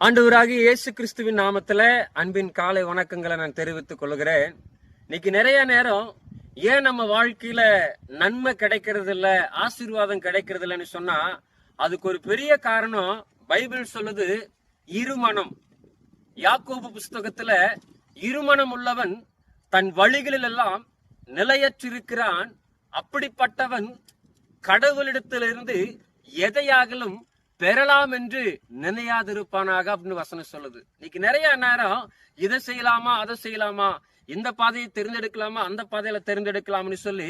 ஆண்டவராகிய இயேசு கிறிஸ்துவின் நாமத்துல அன்பின் காலை வணக்கங்களை நான் தெரிவித்துக் கொள்கிறேன். இன்னைக்கு நிறைய நேரம் ஏன் நம்ம வாழ்க்கையில நன்மை கிடைக்கிறது இல்ல, ஆசீர்வாதம் கிடைக்கிறது இல்லைன்னு சொன்னா அதுக்கு ஒரு பெரிய காரணம் பைபிள் சொல்லுது இருமனம். யாக்கோபு புஸ்தகத்துல இருமனம் உள்ளவன் தன் வழிகளில் எல்லாம் நிலையற்றிருக்கிறான், அப்படிப்பட்டவன் கடவுளிடத்திலிருந்து எதையாகலும் பெறலாம் என்று நினையாதிருப்பானாக அப்படின்னு வசனம் சொல்லுது. இன்னைக்கு நிறைய நேரம் இதை செய்யலாமா அதை செய்யலாமா, இந்த பாதையை தேர்ந்தெடுக்கலாமா அந்த பாதையில தேர்ந்தெடுக்கலாம்னு சொல்லி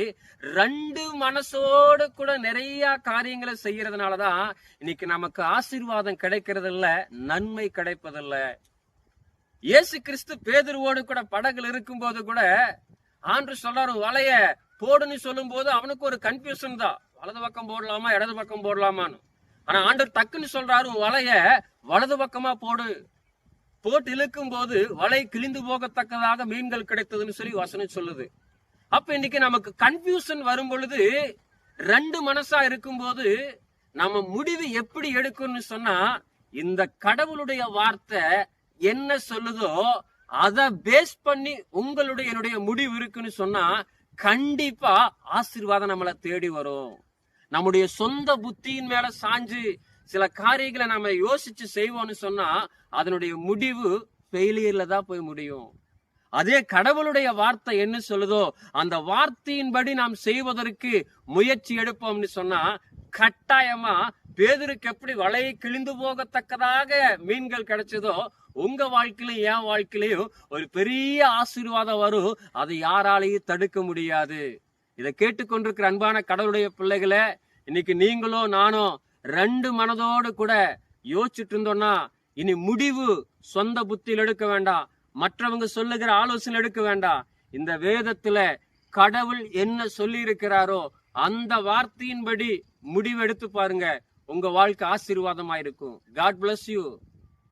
ரெண்டு மனசோடு கூட நிறைய காரியங்களை செய்யறதுனாலதான் இன்னைக்கு நமக்கு ஆசீர்வாதம் கிடைக்கிறது இல்ல, நன்மை கிடைப்பதில்ல. இயேசு கிறிஸ்து பேதுருவோடு கூட படகுல இருக்கும் போது கூட ஆண்டு சொல்றாரு வலைய போடுன்னு சொல்லும் போது அவனுக்கு ஒரு கன்ஃபியூஷன் தான், வலது பக்கம் போடலாமா இடது பக்கம் போடலாமான்னு. ஆனா ஆண்டவர் டக்குன்னு சொல்றாரு வலைய வலது பக்கமா போட்டு இழுக்கும் போது வலை கிழிந்து போகத்தக்கதாக மீன்கள் கிடைத்ததுன்னு சொல்லி வசனம் சொல்லுது. அப்ப இன்னைக்கு நமக்கு கன்ஃபியூஷன் வரும் பொழுது ரெண்டு மனசா இருக்கும் போது நம்ம முடிவு எப்படி எடுக்கணும்னு சொன்னா இந்த கடவுளுடைய வார்த்தை என்ன சொல்லுதோ அதை பேஸ் பண்ணி உங்களுடைய என்னுடைய முடிவு இருக்குன்னு சொன்னா கண்டிப்பா ஆசீர்வாதம் நம்மளை தேடி வரும். நம்முடைய சொந்த புத்தியின் மேல சாஞ்சு சில காரியங்களை நம்ம யோசிச்சு செய்வோம்னு சொன்னா அதனுடைய முடிவு ஃபெயிலியர்ல தான் போய் முடியும். அதே கடவுளுடைய வார்த்தை என்ன சொல்லுதோ அந்த வார்த்தையின்படி நாம் செய்வதற்கு முயற்சி எடுப்போம்னு சொன்னா கட்டாயமா பேதுருக்கு எப்படி வலையை கிழிந்து போகத்தக்கதாக மீன்கள் கிடைச்சதோ உங்க வாழ்க்கையிலும் என் வாழ்க்கையிலையும் ஒரு பெரிய ஆசீர்வாதம் வரும். அதை யாராலையும் தடுக்க முடியாது. இதை கேட்டுக்கொண்டிருக்கிற அன்பான கடவுளுடைய பிள்ளைகளை, இன்னைக்கு நீங்களோ நானோ ரெண்டு மனதோடு கூட யோசிச்சுட்டு இருந்தோம்னா இனி முடிவு சொந்த புத்தியில் எடுக்க வேண்டாம், மற்றவங்க சொல்லுகிற ஆலோசனை எடுக்க வேண்டாம். இந்த வேதத்துல கடவுள் என்ன சொல்லி இருக்கிறாரோ அந்த வார்த்தையின்படி முடிவு எடுத்து பாருங்க, உங்க வாழ்க்கை ஆசீர்வாதமா இருக்கும். God bless you.